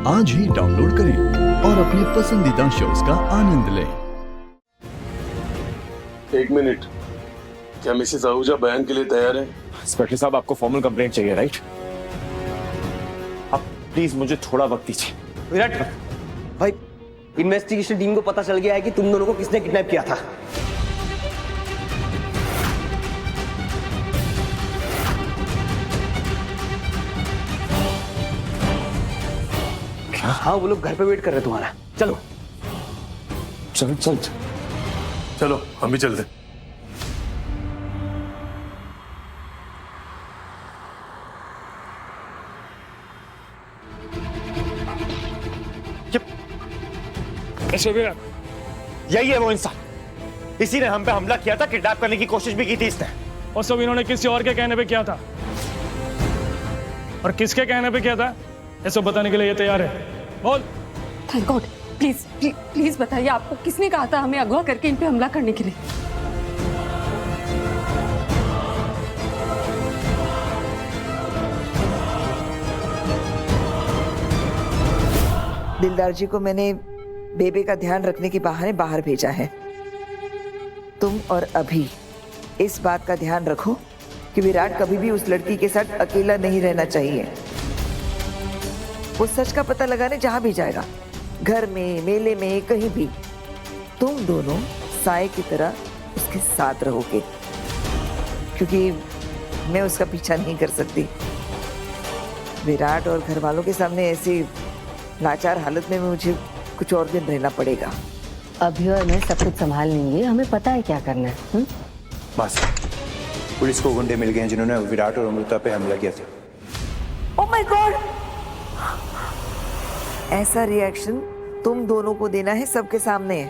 आज ही डाउनलोड करें और अपने पसंदीदा शोज का आनंद लें। 1 मिनट, क्या मिसेस आहूजा बयान के लिए तैयार है? इंस्पेक्टर साहब, आपको फॉर्मल कंप्लेंट चाहिए, राइट? आप प्लीज मुझे थोड़ा वक्त दीजिए। विराट भाई, इन्वेस्टिगेशन टीम को पता चल गया है कि तुम दोनों को किसने किडनैप किया था। क्या? हाँ, वो लोग घर पे वेट कर रहे हैं तुम्हारा। चलो चल चल चलो हम भी चलते। कैसे विराट? यही है वो इंसान, इसी ने हम पे हमला किया था, किडनैप करने की कोशिश भी की थी इसने। और सब इन्होंने किसी और के कहने पे किया था, और किसके कहने पे किया था ये सब बताने के लिए ये तैयार है। बोल। Thank God. Please please please बताइए, आपको किसने कहा था हमें अगवा करके इन पे हमला करने के लिए? दिलदार जी को मैंने बेबे का ध्यान रखने के बहाने बाहर भेजा है। तुम और अभी इस बात का ध्यान रखो कि विराट कभी भी उस लड़की के साथ अकेला नहीं रहना चाहिए। वो सच का पता लगाने जहां भी जाएगा, घर में, मेले में, कहीं भी, तुम दोनों साए की तरह उसके साथ रहोगे, क्योंकि मैं उसका पीछा नहीं कर सकती। विराट और घर वालों के सामने ऐसी लाचार हालत में मुझे कुछ और दिन रहना पड़ेगा। अभी और मैं सब कुछ संभाल लेंगे, हमें पता है क्या करना है। बस पुलिस को गुंडे मिल गए हैं जिन्होंने विराट और अमृता पे हमला किया था। Oh my God! ऐसा रिएक्शन तुम दोनों को देना है सबके सामने।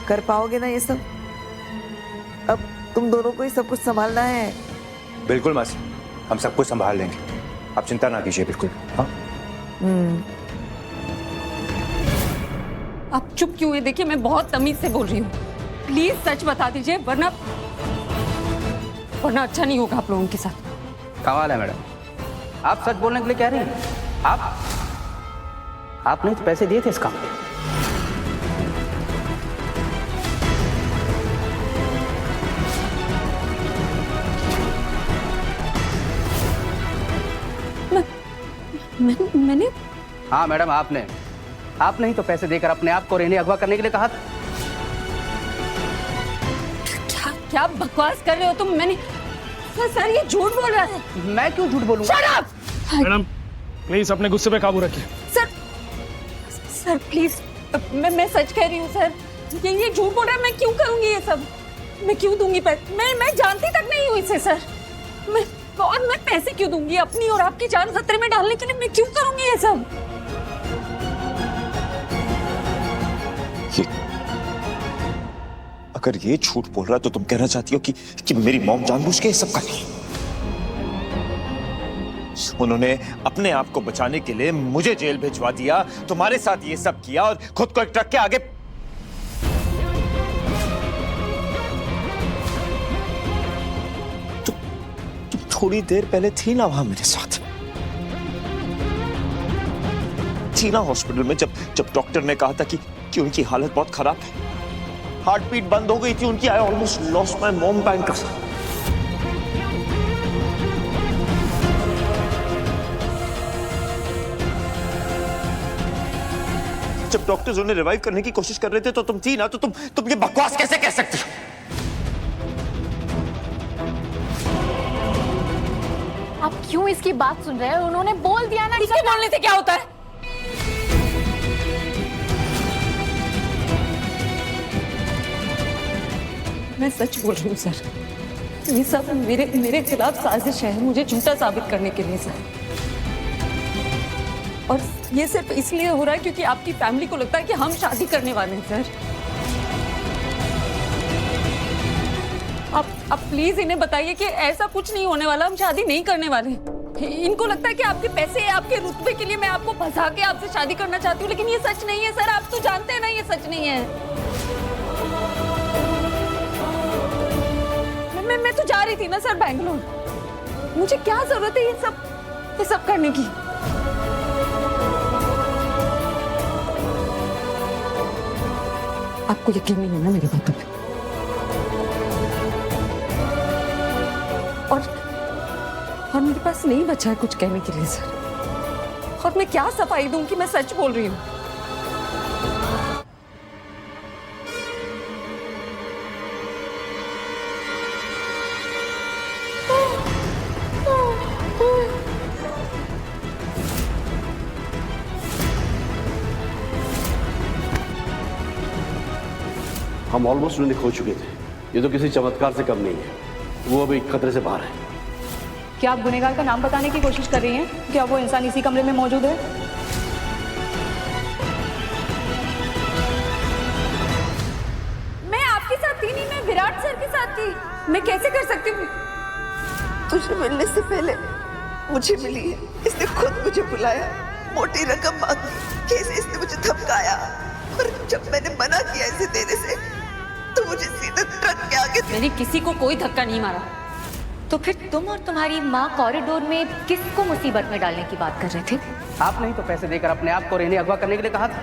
कर पाओगे ना ये सब? अब तुम दोनों को ही सब कुछ संभालना है। बिल्कुल मासी, हम सब कुछ संभाल लेंगे, आप चिंता ना कीजिए। बिल्कुल। हाँ, आप चुप क्यों है? देखिए मैं बहुत तमीज से बोल रही हूँ, प्लीज सच बता दीजिए, वरना अच्छा नहीं होगा आप लोगों के साथ। कमाल है मैडम, आप सच बोलने के लिए कह रही हैं। आपने तो पैसे दिए थे इस काम के। मैंने? हाँ मैडम, आपने ही तो पैसे देकर अपने आप को इन्हें अगवा करने के लिए कहा था। क्या बकवास कर रहे हो तुम? मैंने सर ये झूठ बोल रहा है। मैं क्यों झूठ बोलूंगा? Shut up! मैडम प्लीज अपने गुस्से पे काबू रखिए। सर प्लीज, मैं सच कह रही हूँ सर, ये झूठ बोल रहा है। मैं क्यों करूंगी ये सब? मैं क्यों दूंगी पैसे? मैं जानती तक नहीं हूँ इसे सर। मैं पैसे क्यों दूंगी? अपनी और आपकी जान खतरे में डालने के लिए मैं क्यों करूंगी ये सब? अगर ये झूठ बोल रहा है तो तुम कहना चाहती हो कि मेरी मॉम जानबूझ के ये सब कर रही है? उन्होंने अपने आप को बचाने के लिए मुझे जेल भिजवा दिया, तुम्हारे साथ ये सब किया और खुद को एक ट्रक के आगे। तुम थोड़ी देर पहले थी ना वहां मेरे साथ, थी ना हॉस्पिटल में, जब डॉक्टर ने कहा था कि उनकी हालत बहुत खराब है, हार्ट बीट बंद हो गई थी उनकी। I almost lost my mom bank. जब डॉक्टर्स उन्हें रिवाइव करने की कोशिश कर रहे थे तो तुम थी ना, तो तुम ये बकवास कैसे कह सकती हो? आप क्यों इसकी बात सुन रहे हैं? उन्होंने बोल दिया ना। इसके बोलने से क्या होता है? मैं सच बोल रही हूँ सर, ये सब मेरे खिलाफ साजिश है, मुझे झूठा साबित करने के लिए सर। और ये सिर्फ इसलिए हो रहा है क्योंकि आपकी फैमिली को लगता है कि हम शादी करने वाले हैं सर। आप प्लीज इन्हें बताइए कि ऐसा कुछ नहीं होने वाला, हम शादी नहीं करने वाले। इनको लगता है कि आपके पैसे, आपके रुतबे के लिए मैं आपको फंसा के आपसे शादी करना चाहती हूँ, लेकिन ये सच नहीं है सर। आप तो जानते हैं ना ये सच नहीं है। मैं तो जा रही थी ना सर बैंगलोर, मुझे क्या जरूरत है ये सब ये सब करने की? आपको यकीन नहीं है ना मेरी बातों पे? और मेरे पास नहीं बचा है कुछ कहने के लिए सर। और मैं क्या सफाई दूं कि मैं सच बोल रही हूँ? हम ऑलमोस्ट उन्हें खो चुके थे। ये तो किसी चमत्कार से कम नहीं है। वो अभी खतरे से बाहर है। क्या आप गुनहगार का नाम बताने की कोशिश कर रही हैं? क्या वो इंसान इसी कमरे में मौजूद है? मैं आपके साथ थी नहीं, मैं विराट सर के साथ थी। मैं कैसे कर सकती हूँ? तुझे मिलने से पहले मुझे मिली है। इसने खुद मुझे बुलाया, मोटी रकम मांगी, कैसे इसने मुझे धमकाया, और जब मैंने मना किया इसे देने से तो मुझे सीधे ट्रक के आगे। मैंने किसी को कोई धक्का नहीं मारा। तो फिर तुम और तुम्हारी माँ कॉरिडोर में किसको मुसीबत में डालने की बात कर रहे थे? आपने ही तो पैसे देकर अपने आप को रहने अगवा करने के लिए कहा था।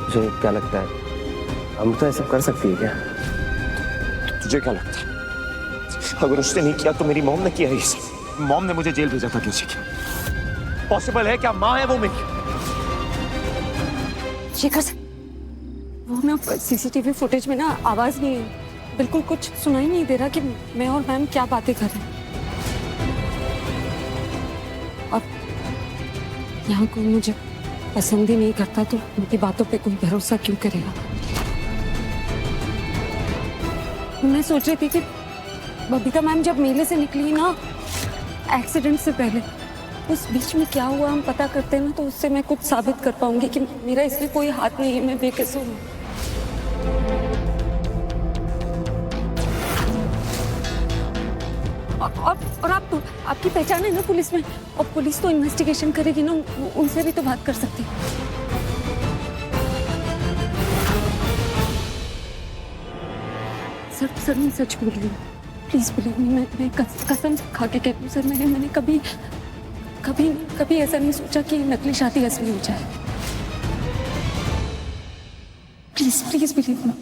मुझे क्या लगता है, अमृता ऐसा कर सकती है क्या? तुझे क्या लगता है? अगर उसने नहीं किया तो मेरी मॉम ने किया ही सब। मॉम ने मुझे जेल भेजा था किसी की। पॉसिबल है क्या माँ है वो मेरी? शेखर सर, वो ना सीसीटीवी फुटेज में ना आवाज नहीं है, बिल्कुल कुछ सुनाई नहीं दे रहा कि मैं और मैम क्या बातें कर रहे हैं। और यहाँ कोई मुझे पसंद ही नहीं करता तो उनकी बातों पे कोई भरोसा क्यों करेगा? मैं सोच रही थी कि बबीता मैम जब मेले से निकली ना एक्सीडेंट से पहले, उस बीच में क्या हुआ हम पता करते हैं ना, तो उससे मैं कुछ साबित कर पाऊंगी कि मेरा इसमें कोई हाथ नहीं है, मैं बेकसूर हूँ। और आपकी पहचान है ना पुलिस में, और पुलिस तो इन्वेस्टिगेशन करेगी ना, उनसे भी तो बात कर सकती है। सर मैं सच बोल रही हूँ, प्लीज बिलीव मी। मैं कसम खा के कहती हूँ सर, मैंने कभी ऐसा नहीं सोचा कि नकली शादी असली हो जाए। Please believe me.